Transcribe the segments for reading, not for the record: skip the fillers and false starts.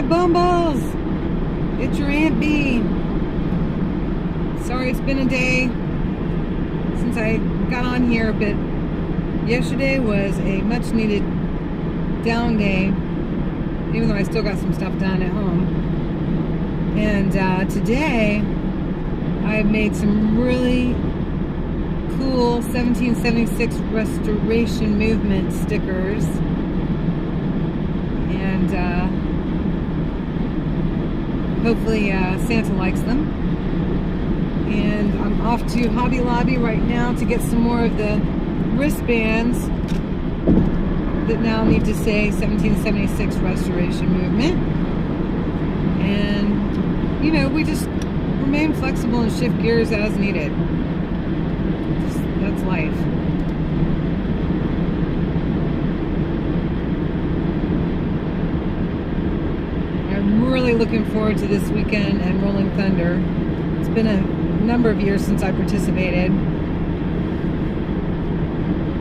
my bumbles! It's your Aunt B. Sorry it's been a day since I got on here, but yesterday was a much needed down day, even though I still got some stuff done at home. And today I made some really cool 1776 Restoration Movement stickers, and hopefully Santa likes them. And I'm off to Hobby Lobby right now to get some more of the wristbands that now need to say 1776 Restoration Movement. And you know, we just remain flexible and shift gears as needed. That's life. I'm really looking forward to this weekend and Rolling Thunder. It's been a number of years since I participated.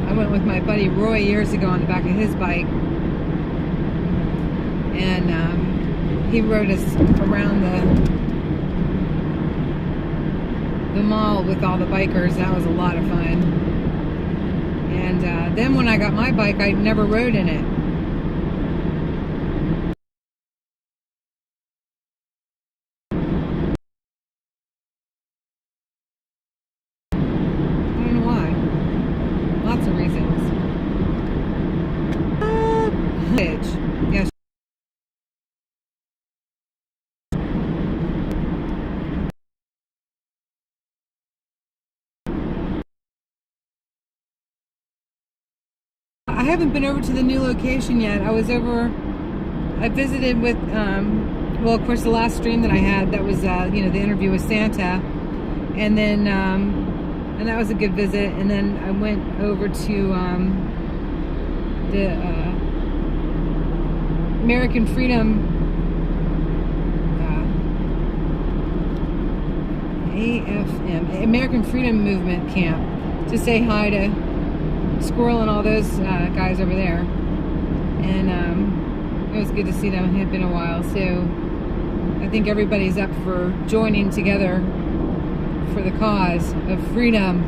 I went with my buddy Roy years ago on the back of his bike, and he rode us around the mall with all the bikers. That was a lot of fun. And then when I got my bike, I never rode in it. I don't know why. Lots of reasons. Yes. I haven't been over to the new location yet. I visited with, well, of course, the last stream that I had, that was, you know, the interview with Santa. And then, and that was a good visit. And then I went over to the American Freedom, AFM, American Freedom Movement camp, to say hi to Squirrel and all those guys over there. And it was good to see them. It had been a while, so I think everybody's up for joining together for the cause of freedom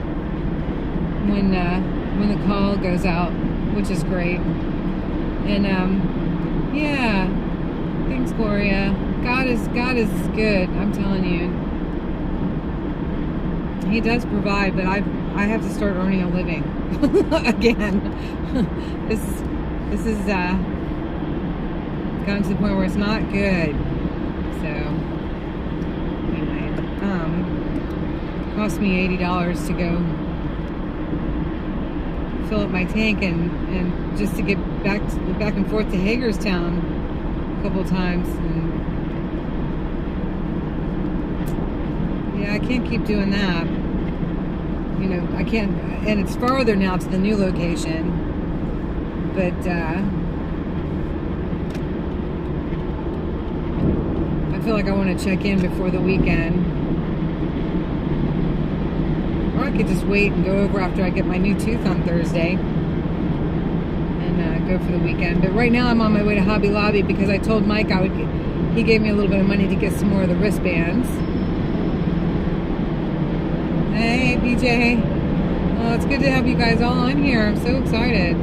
when the call goes out, which is great. And yeah, thanks, Gloria. God is good. I'm telling you, He does provide, but I have to start earning a living again. This is gotten to the point where it's not good. So anyway, cost me $80 to go fill up my tank and just to get back and forth to Hagerstown a couple times. And yeah, I can't keep doing that. You know, I can't, and it's farther now to the new location, but I feel like I want to check in before the weekend, or I could just wait and go over after I get my new tooth on Thursday and go for the weekend. But right now I'm on my way to Hobby Lobby because I told Mike he gave me a little bit of money to get some more of the wristbands. Hey, BJ. Oh, it's good to have you guys all on here. I'm so excited.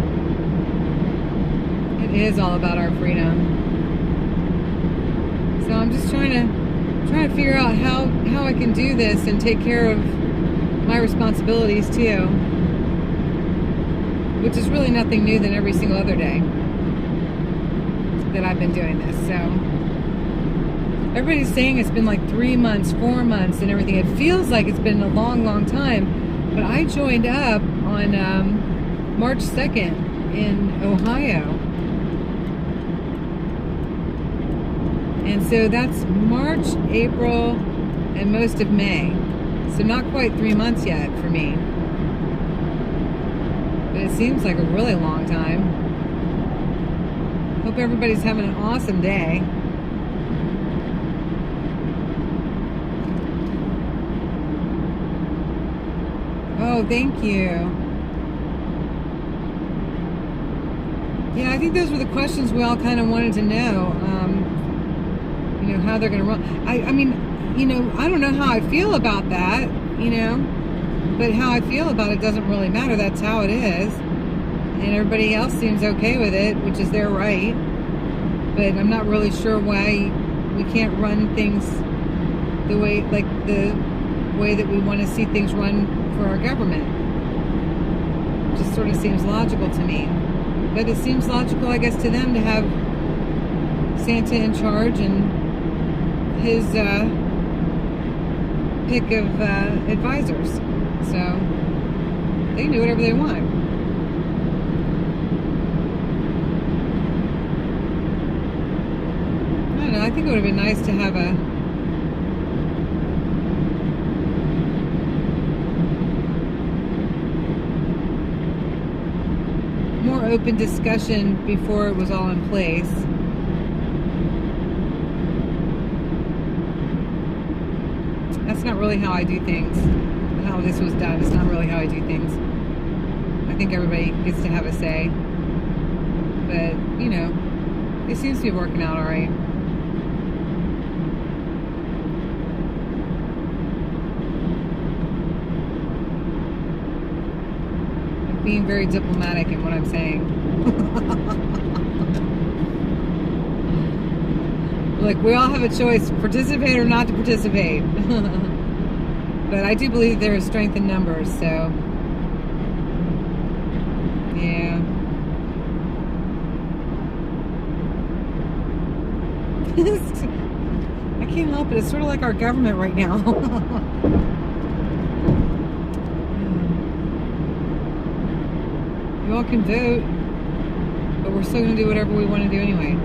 It is all about our freedom. So I'm just trying to figure out how I can do this and take care of my responsibilities too, which is really nothing new than every single other day that I've been doing this. So everybody's saying it's been like 3 months, 4 months and everything. It feels like it's been a long, long time. But I joined up on March 2nd in Ohio. And so that's March, April, and most of May. So not quite 3 months yet for me. But it seems like a really long time. Hope everybody's having an awesome day. Oh, thank you. Yeah, I think those were the questions we all kind of wanted to know. how they're going to run. I mean, you know, I don't know how I feel about that, you know, but how I feel about it doesn't really matter. That's how it is. And everybody else seems okay with it, which is their right. But I'm not really sure why we can't run things the way that we want to see things run for our government. It just sort of seems logical to me. But it seems logical, I guess, to them to have Santa in charge and his pick of advisors. So they can do whatever they want. I don't know, I think it would have been nice to have a more open discussion before it was all in place. That's not really how I do things. How this was done, it's not really how I do things. I think everybody gets to have a say. But, you know, it seems to be working out alright. I'm being very diplomatic in what I'm saying. Look, we all have a choice, participate or not to participate. But I do believe there is strength in numbers, so yeah. I can't help it. It's sort of like our government right now. You all can vote, but we're still going to do whatever we want to do anyway.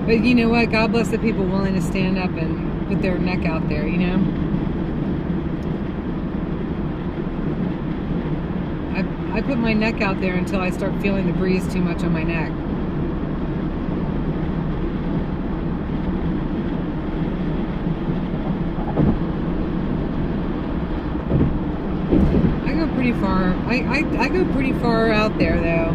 But you know what? God bless the people willing to stand up and put their neck out there, you know? I put my neck out there until I start feeling the breeze too much on my neck. I go pretty far. I go pretty far out there, though,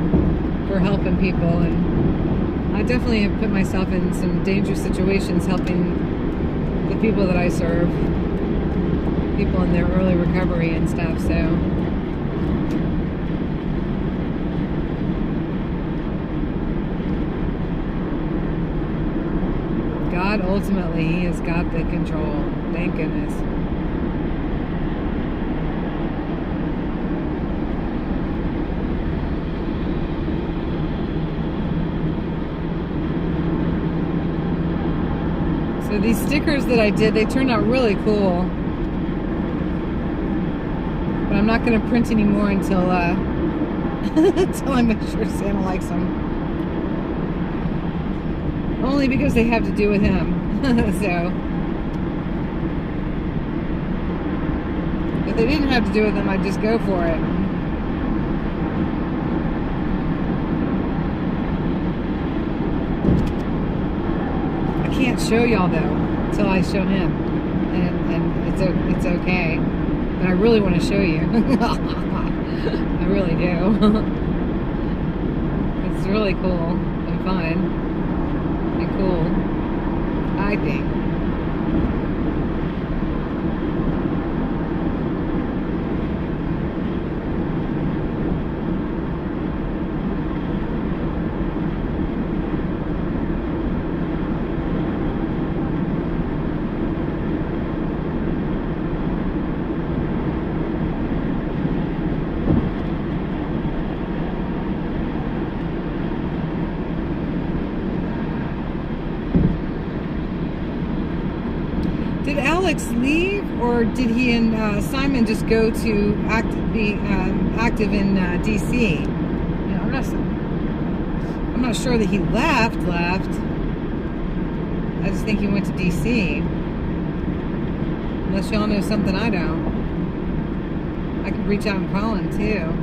for helping people, and I definitely have put myself in some dangerous situations helping the people that I serve, people in their early recovery and stuff, so. God, ultimately, He has got the control. Thank goodness. So these stickers that I did, they turned out really cool. But I'm not going to print any more until until I make sure Santa likes them. Only because they have to do with him. So if they didn't have to do with him, I'd just go for it. I can't show y'all though until I show him, and it's okay. But I really want to show you. I really do. It's really cool and fun. Cool, I think. Did Alex leave, or did he and Simon just go to be active in DC? No, I'm not sure that he left. I just think he went to DC. Unless y'all know something I don't. I could reach out and call him too.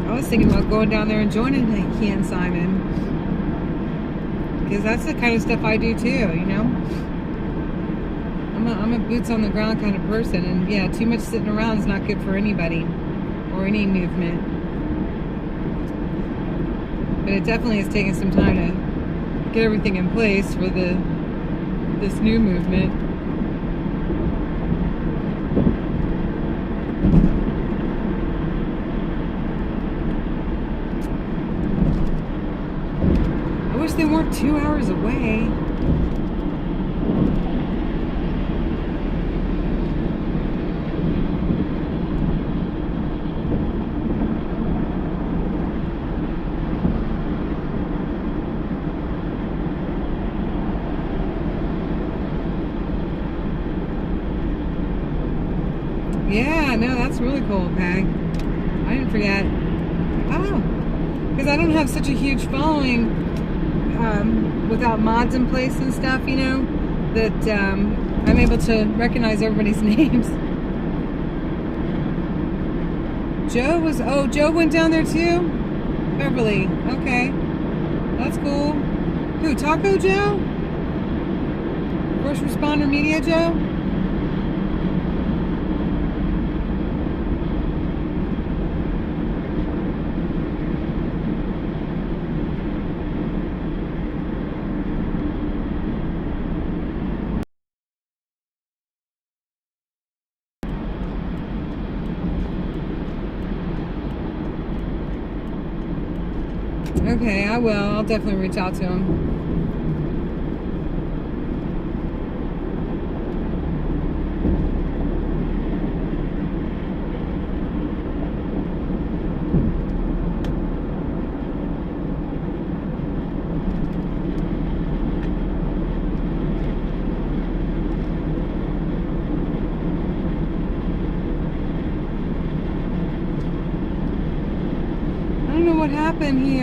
I was thinking about going down there and joining he and Simon, because that's the kind of stuff I do too, you know. I'm a boots on the ground kind of person, and yeah, too much sitting around is not good for anybody or any movement. But it definitely has taken some time to get everything in place for this new movement. I wish they weren't 2 hours away. Yeah, no, that's really cool, Peg. I didn't forget. Oh, because I don't have such a huge following without mods in place and stuff, you know, that I'm able to recognize everybody's names. Joe went down there too? Beverly, okay. That's cool. Who, Taco Joe? First Responder Media Joe? Okay, I will. I'll definitely reach out to him. I don't know what happened.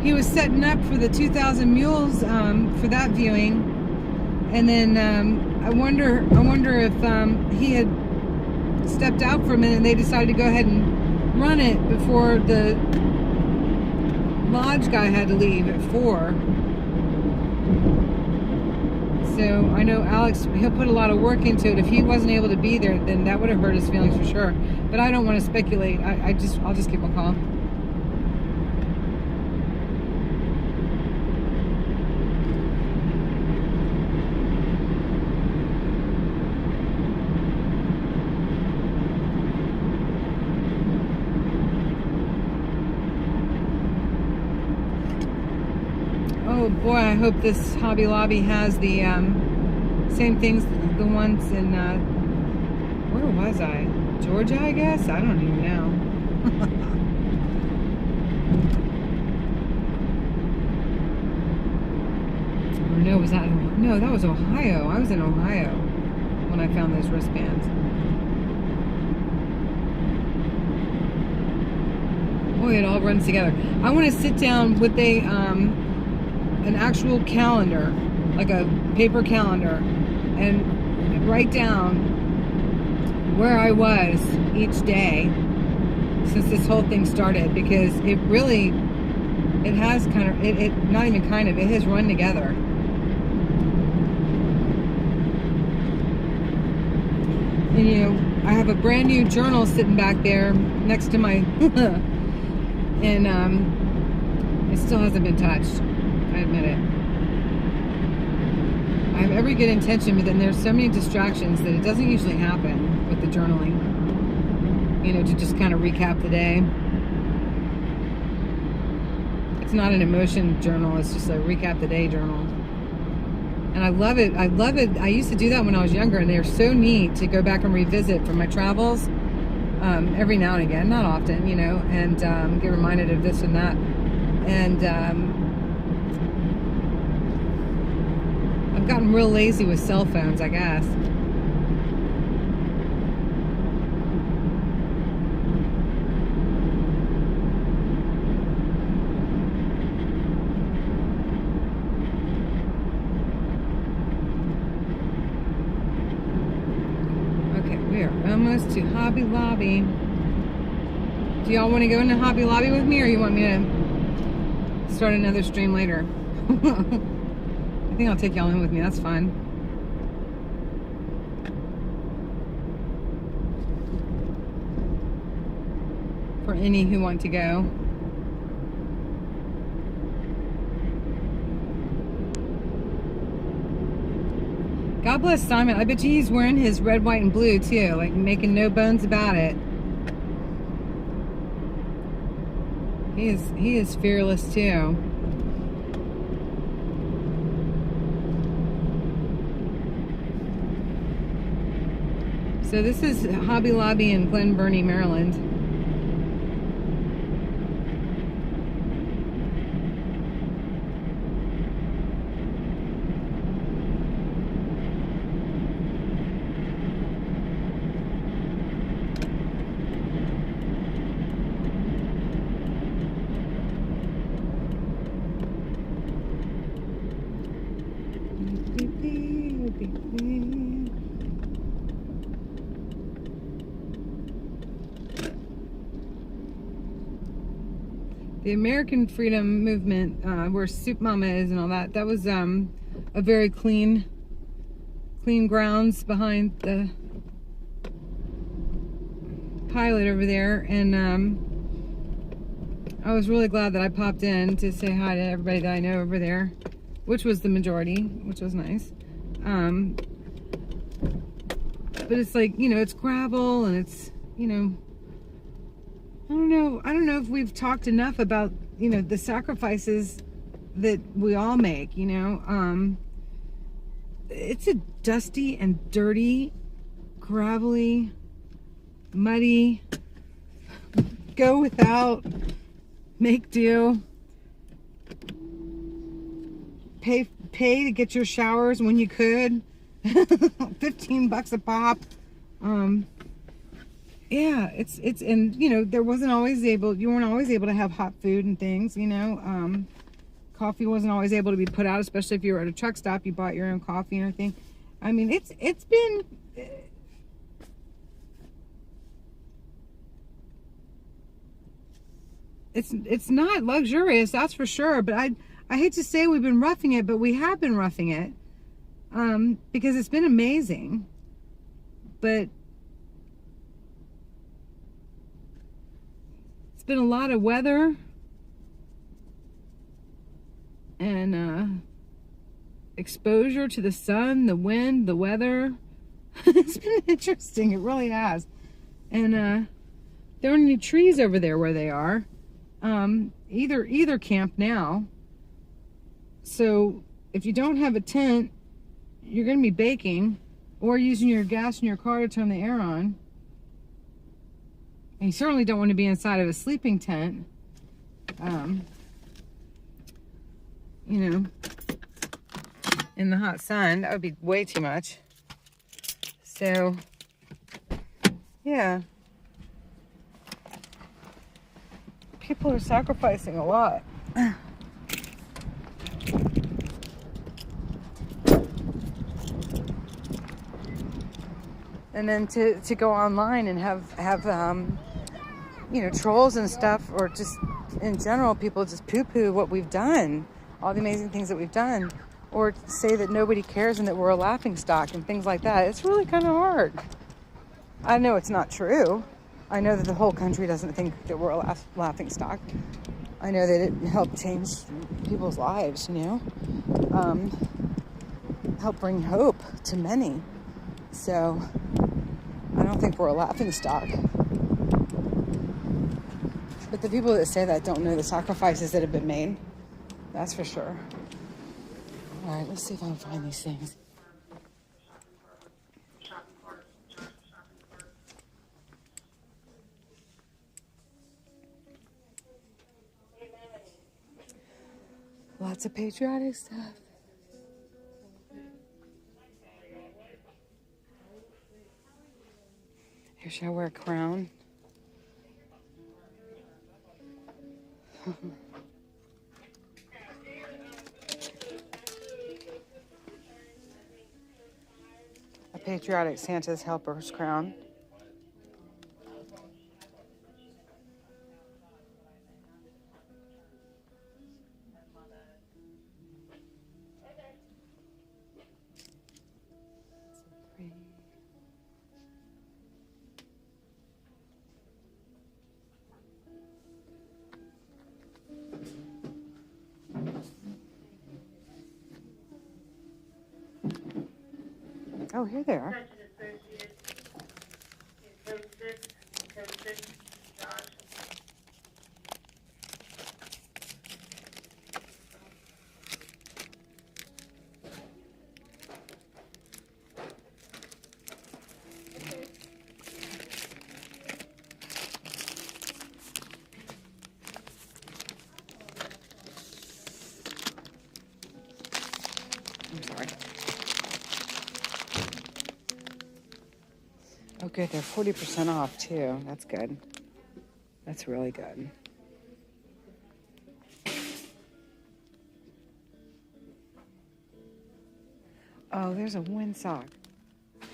He was setting up for the 2,000 Mules for that viewing, and then I wonder if he had stepped out for a minute and they decided to go ahead and run it before the lodge guy had to leave at 4. So I know Alex, he'll put a lot of work into it. If he wasn't able to be there, then that would have hurt his feelings for sure. But I don't want to speculate. I'll just give him a call. Oh boy, I hope this Hobby Lobby has the same things, the ones in, where was I? Georgia, I guess? I don't even know. Or no, was that, no, that was Ohio. I was in Ohio when I found those wristbands. Boy, it all runs together. I want to sit down with an actual calendar, like a paper calendar, and write down where I was each day since this whole thing started, because it has kind of, not even kind of, it has run together. And you know, I have a brand new journal sitting back there next to my, and it still hasn't been touched. I admit it. I have every good intention, but then there's so many distractions that it doesn't usually happen with the journaling. You know, to just kind of recap the day. It's not an emotion journal, it's just a recap the day journal. And I love it. I love it. I used to do that when I was younger, and they're so neat to go back and revisit from my travels every now and again, not often, you know, and get reminded of this and that. And I've gotten real lazy with cell phones, I guess. Okay, we are almost to Hobby Lobby. Do y'all want to go into Hobby Lobby with me, or you want me to start another stream later? I think I'll take y'all in with me. That's fine. for any who want to go. God bless Simon. I bet you he's wearing his red, white, and blue too, like making no bones about it. He is fearless too. So this is Hobby Lobby in Glen Burnie, Maryland. The American Freedom Movement, where Soup Mama is and all that, that was a very clean grounds behind the pilot over there. And I was really glad that I popped in to say hi to everybody that I know over there, which was the majority, which was nice. But it's like, you know, it's gravel and it's, you know, I don't know if we've talked enough about, you know, the sacrifices that we all make, you know. It's a dusty and dirty, gravelly, muddy, go without, make do, pay to get your showers when you could, $15 a pop. Yeah, it's and you know, you weren't always able to have hot food and things, you know. Coffee wasn't always able to be put out, especially if you were at a truck stop, you bought your own coffee and everything. I mean, it's been it's not luxurious, that's for sure, but I hate to say we've been roughing it, but we have been roughing it, because it's been amazing. But it's been a lot of weather and exposure to the sun, the wind, the weather. It's been interesting, it really has. And there aren't any trees over there where they are, either camp now. So if you don't have a tent, you're going to be baking or using your gas in your car to turn the air on. And you certainly don't want to be inside of a sleeping tent, you know, in the hot sun. That would be way too much. So, yeah. People are sacrificing a lot. And then to go online and have you know, trolls and stuff, or just in general, people just poo-poo what we've done, all the amazing things that we've done, or say that nobody cares and that we're a laughingstock and things like that. It's really kind of hard. I know it's not true. I know that the whole country doesn't think that we're a laughingstock. I know that it helped change people's lives, you know, help bring hope to many. So I don't think we're a laughingstock. But the people that say that don't know the sacrifices that have been made. That's for sure. All right, let's see if I can find these things. Lots of patriotic stuff. Here, should I wear a crown? A patriotic Santa's helper's crown. Oh, here they are. I'm sorry. Oh, good. They're 40% off, too. That's good. That's really good. Oh, there's a windsock. Do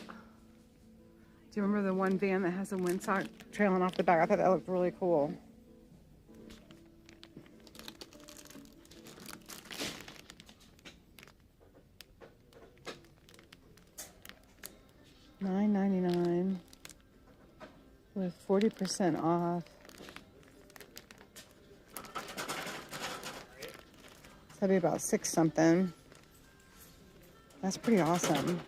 you remember the one van that has a windsock trailing off the back? I thought that looked really cool. $9.99 with 40% off. So that'd be about $6 something. That's pretty awesome.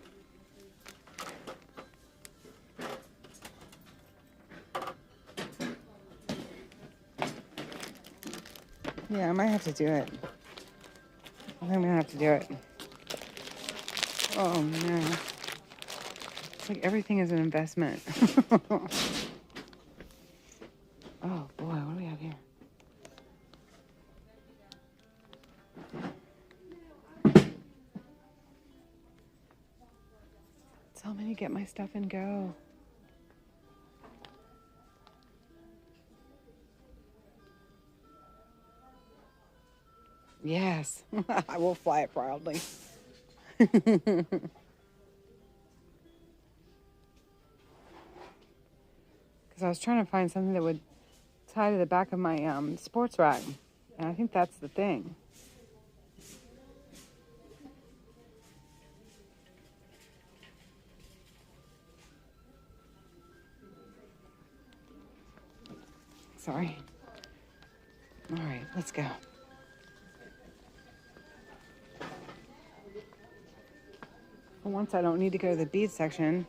Yeah, I might have to do it. I think I'm gonna have to do it. Oh no. It's like everything is an investment. Oh boy, what do we have here? Tell me to get my stuff and go. Yes, I will fly it proudly. Because I was trying to find something that would tie to the back of my sports rack. And I think that's the thing. Sorry. All right, let's go. For once, I don't need to go to the bead section.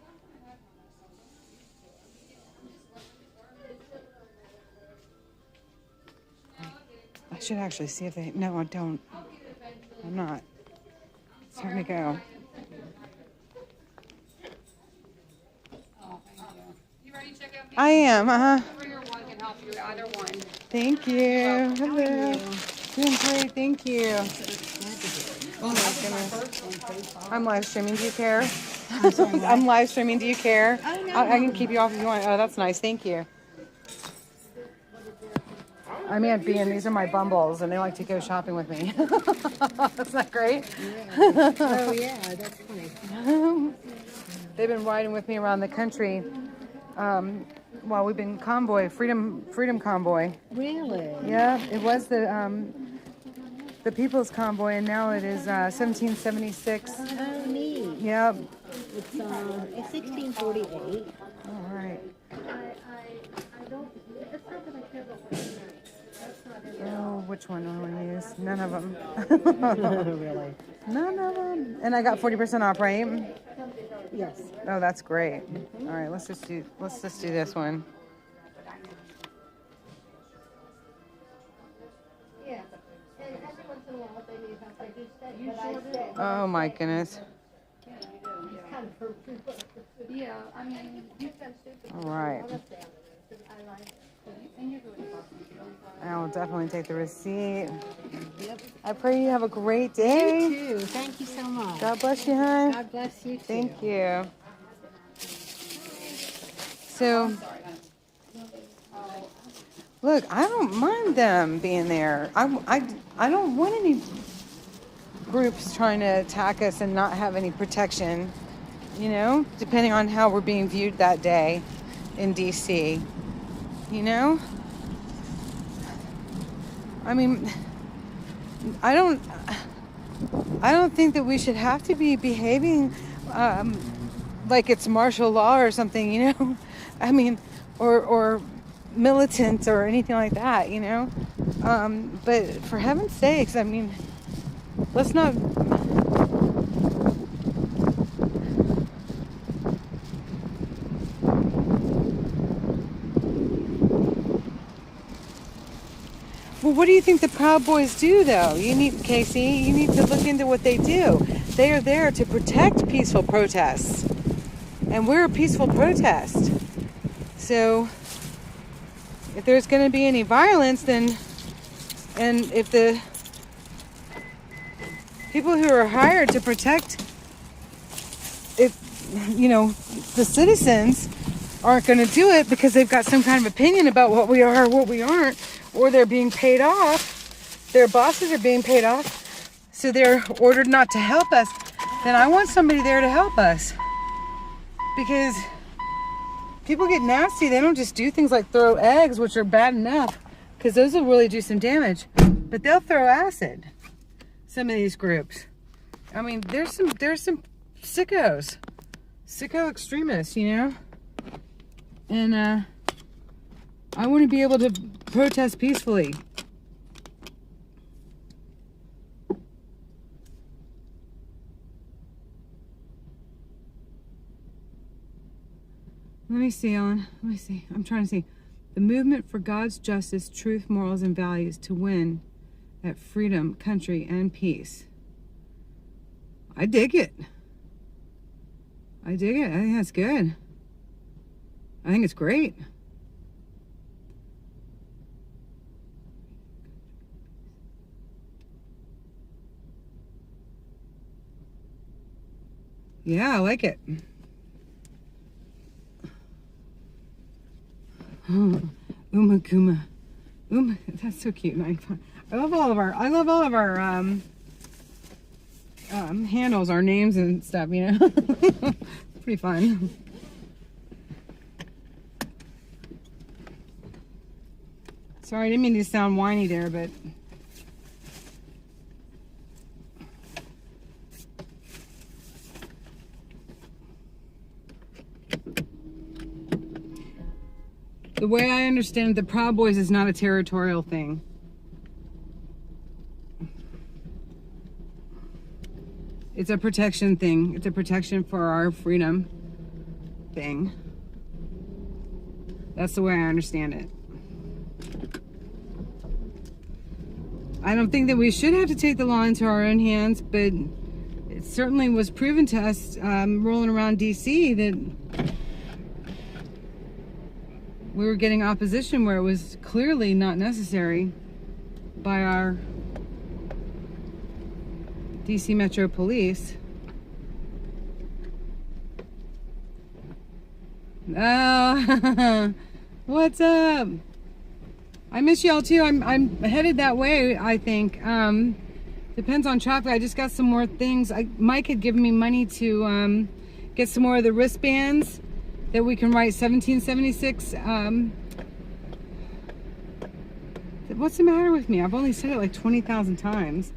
I should actually see if they... No, I don't. I'm not. It's time to go. You ready to check out? I am, Your one can help you, either one. Thank you. Hello. Doing great, thank you. Oh my goodness. I'm live streaming, do you care? I'm live streaming, do you care? Oh, no. I can keep you off if you want. Oh, that's nice, thank you. I'm Aunt B, and these are my bumbles, and they like to go shopping with me. Isn't that great? Yeah. Oh, yeah, that's funny. They've been riding with me around the country while we've been freedom convoy. Really? Yeah, it was the People's Convoy, and now it is 1776. Oh, neat. Yep. It's 1648. All right. I don't, it's not that I care about what Oh, which one do I want to use? None of them. Really? None of them. And I got 40% off, right? Yes. Oh, that's great. All right, let's just do this one. Yeah. And every once in a while, if they need help, I do stay. But Oh my goodness. yeah, I mean, you've been stupid. All right. I like. I will definitely take the receipt. Yep. I pray you have a great day. You too. Thank you so much. God bless you, hon. God bless you too. Thank you. So, look, I don't mind them being there. I don't want any groups trying to attack us and not have any protection, you know, depending on how we're being viewed that day in DC, you know? I mean, I don't think that we should have to be behaving like it's martial law or something, you know? I mean, or militant or anything like that, you know? But for heaven's sakes, I mean, let's not Well, what do you think the Proud Boys do, though? Casey, you need to look into what they do. They are there to protect peaceful protests. And we're a peaceful protest. So, if there's going to be any violence, and if the people who are hired to protect, the citizens aren't going to do it because they've got some kind of opinion about what we are or what we aren't, or they're being paid off, their bosses are being paid off, so they're ordered not to help us, then I want somebody there to help us. Because people get nasty. They don't just do things like throw eggs, which are bad enough, because those will really do some damage. But they'll throw acid. Some of these groups. I mean, there's some sickos. Sicko extremists, And I want to be able to protest peacefully. Let me see, Ellen. Let me see. I'm trying to see. The movement for God's justice, truth, morals, and values to win at freedom, country, and peace. I dig it. I dig it. I think that's good. I think it's great. Yeah, I like it. Uma Kuma. That's so cute. I love all of our handles, our names and stuff, Pretty fun. Sorry, I didn't mean to sound whiny there, but the way I understand it, the Proud Boys is not a territorial thing. It's a protection thing. It's a protection for our freedom thing. That's the way I understand it. I don't think that we should have to take the law into our own hands, but it certainly was proven to us rolling around DC that we were getting opposition where it was clearly not necessary by our DC Metro Police. Oh, what's up? I miss y'all too. I'm headed that way, I think. Depends on traffic. I just got some more things. Mike had given me money to get some more of the wristbands that we can write 1776. What's the matter with me? I've only said it like 20,000 times.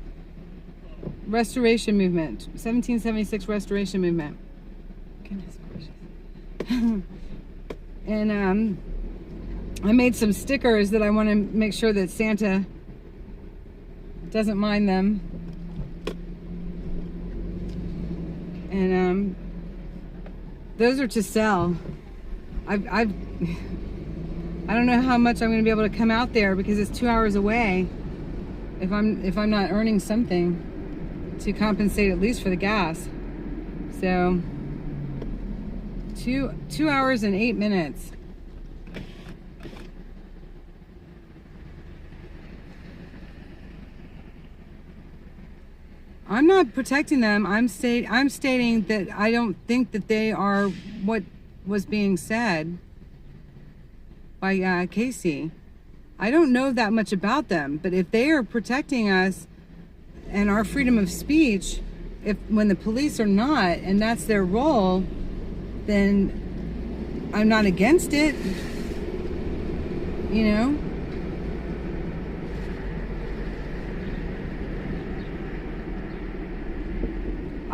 Restoration movement. 1776 restoration movement. Goodness gracious. And I made some stickers that I want to make sure that Santa doesn't mind them. And those are to sell. I don't know how much I'm going to be able to come out there because it's 2 hours away. If I'm not earning something to compensate at least for the gas. So 2 hours and 8 minutes. I'm not protecting them. I'm stating that I don't think that they are what was being said by Casey. I don't know that much about them, but if they are protecting us and our freedom of speech, when the police are not, and that's their role, then I'm not against it,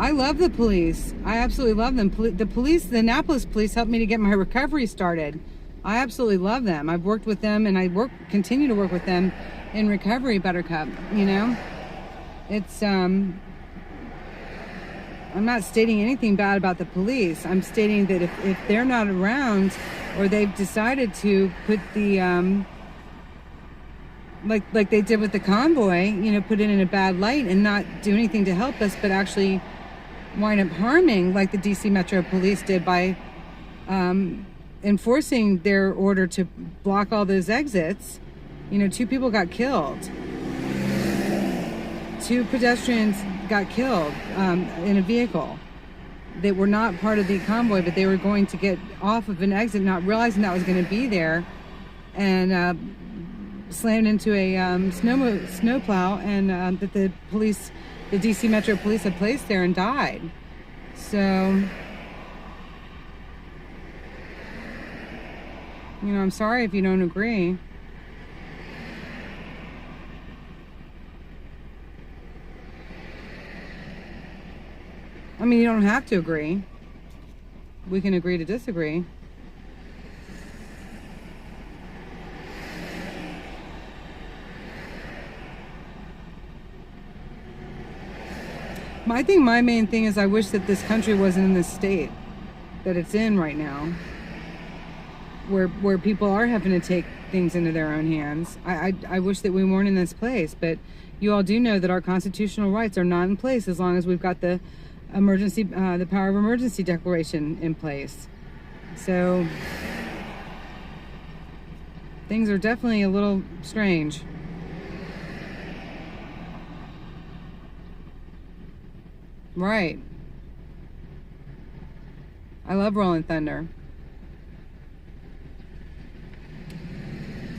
I love the police. I absolutely love them. The police, the Annapolis police, helped me to get my recovery started. I absolutely love them. I've worked with them, and I continue to work with them in recovery, Buttercup. It's I'm not stating anything bad about the police. I'm stating that if they're not around, or they've decided to put the like they did with the convoy, you know, put it in a bad light and not do anything to help us, but actually wind up harming, like the DC Metro Police did by enforcing their order to block all those exits. You know, 2 people got killed. 2 pedestrians got killed in a vehicle. They were not part of the convoy, but they were going to get off of an exit, not realizing that was going to be there, and slammed into a snowplow, and that the police, the DC Metro Police, had placed there and died. So, you know, I'm sorry if you don't agree. I mean, you don't have to agree. We can agree to disagree. I think my main thing is I wish that this country wasn't in this state that it's in right now, where people are having to take things into their own hands. I wish that we weren't in this place, but you all do know that our constitutional rights are not in place as long as we've got the emergency, the power of emergency declaration in place. So things are definitely a little strange. Right. I love Rolling Thunder.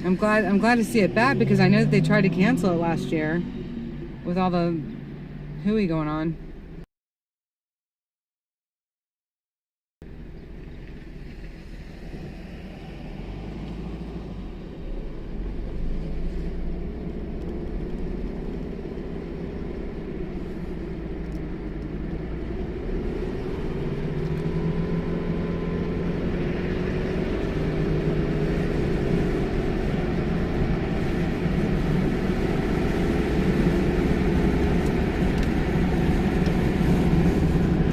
I'm glad to see it back, because I know that they tried to cancel it last year with all the hooey going on.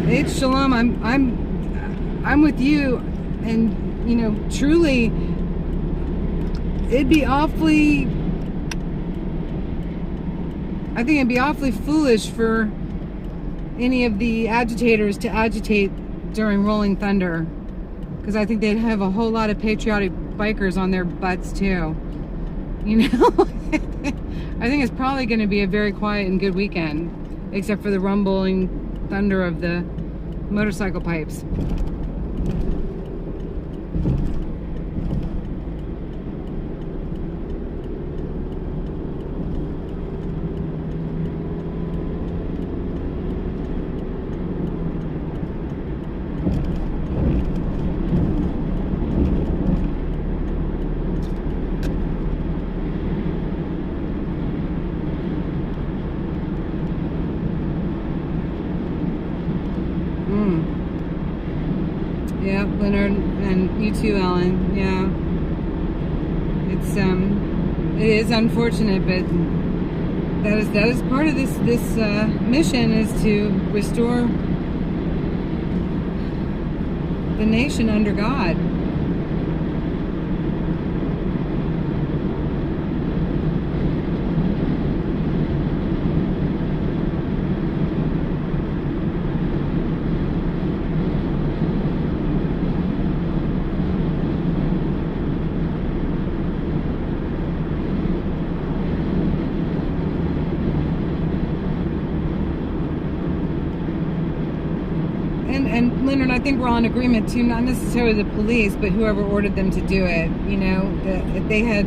It's Shalom. I'm with you, and you know, truly, it'd be awfully. I think it'd be awfully foolish for any of the agitators to agitate during Rolling Thunder, because I think they'd have a whole lot of patriotic bikers on their butts too. You know, I think it's probably going to be a very quiet and good weekend, except for the rumbling thunder of the motorcycle pipes. Yeah, Leonard, and you too, Ellen. Yeah, it is unfortunate, but that is part of this mission, is to restore the nation under God. And Leonard, I think we're all in agreement too, not necessarily the police, but whoever ordered them to do it. You know, that they had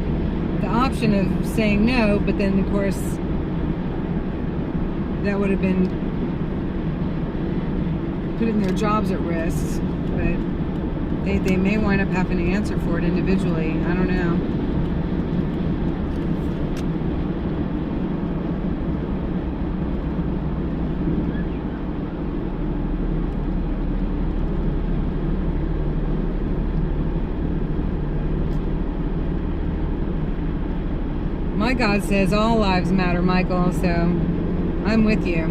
the option of saying no, but then of course that would have been putting their jobs at risk. But they may wind up having to answer for it individually. I don't know. My God says all lives matter, Michael, so I'm with you.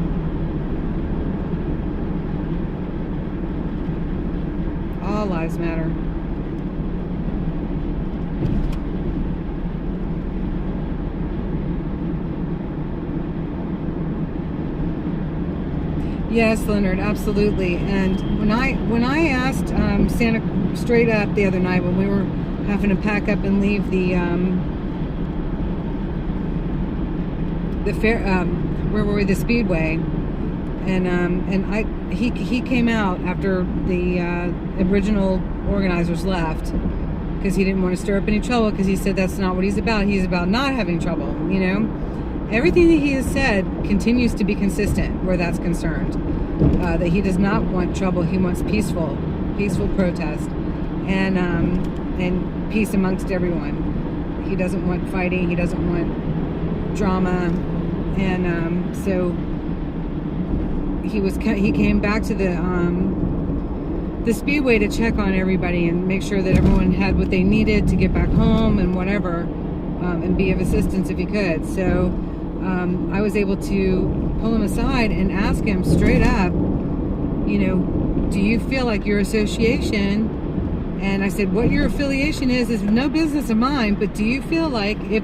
All lives matter. Yes, Leonard, absolutely. And when I asked Santa straight up the other night when we were having to pack up and leave the fair, where were we? The Speedway, and he came out after the original organizers left because he didn't want to stir up any trouble, because he said that's not what he's about. He's about not having trouble, you know. Everything that he has said continues to be consistent where that's concerned. That he does not want trouble. He wants peaceful protest, and peace amongst everyone. He doesn't want fighting. He doesn't want drama, and so he came back to the Speedway to check on everybody and make sure that everyone had what they needed to get back home and whatever, and be of assistance if he could. So I was able to pull him aside and ask him straight up, you know, do you feel like your association, and I said, what your affiliation is no business of mine, but do you feel like if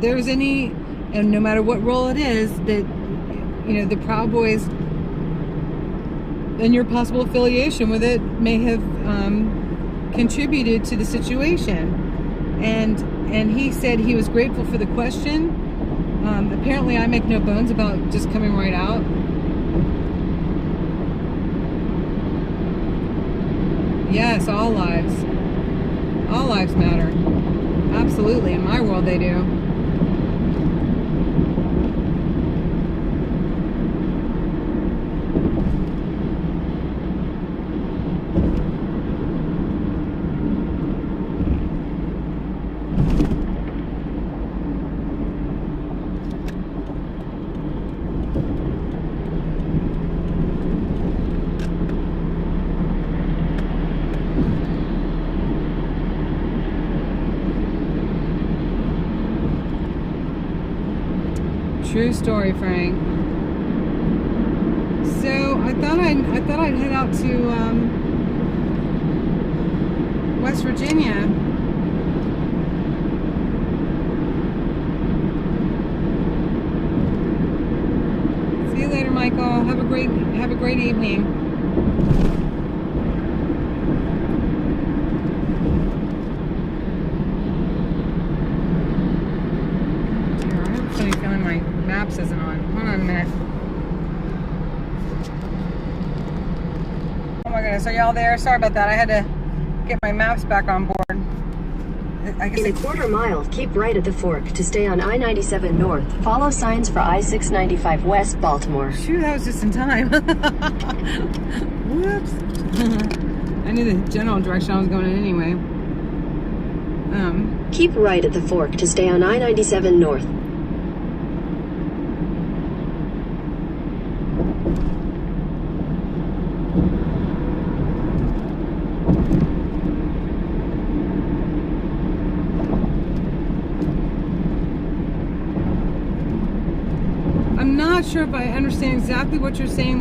there's any, and no matter what role it is, that, you know, the Proud Boys and your possible affiliation with it may have contributed to the situation. And he said he was grateful for the question. Apparently I make no bones about just coming right out. Yes, all lives matter. Absolutely, in my world they do. True story, Frank. So I thought I'd head out to West Virginia. See you later, Michael. Have a great evening. My maps isn't on. Hold on a minute. Oh my goodness, are y'all there? Sorry about that. I had to get my maps back on board. In a quarter mile, keep right at the fork to stay on I-97 North. Follow signs for I-695 West, Baltimore. Shoot, that was just in time. Whoops. I knew the general direction I was going in anyway. Keep right at the fork to stay on I-97 North. I'm not sure if I understand exactly what you're saying,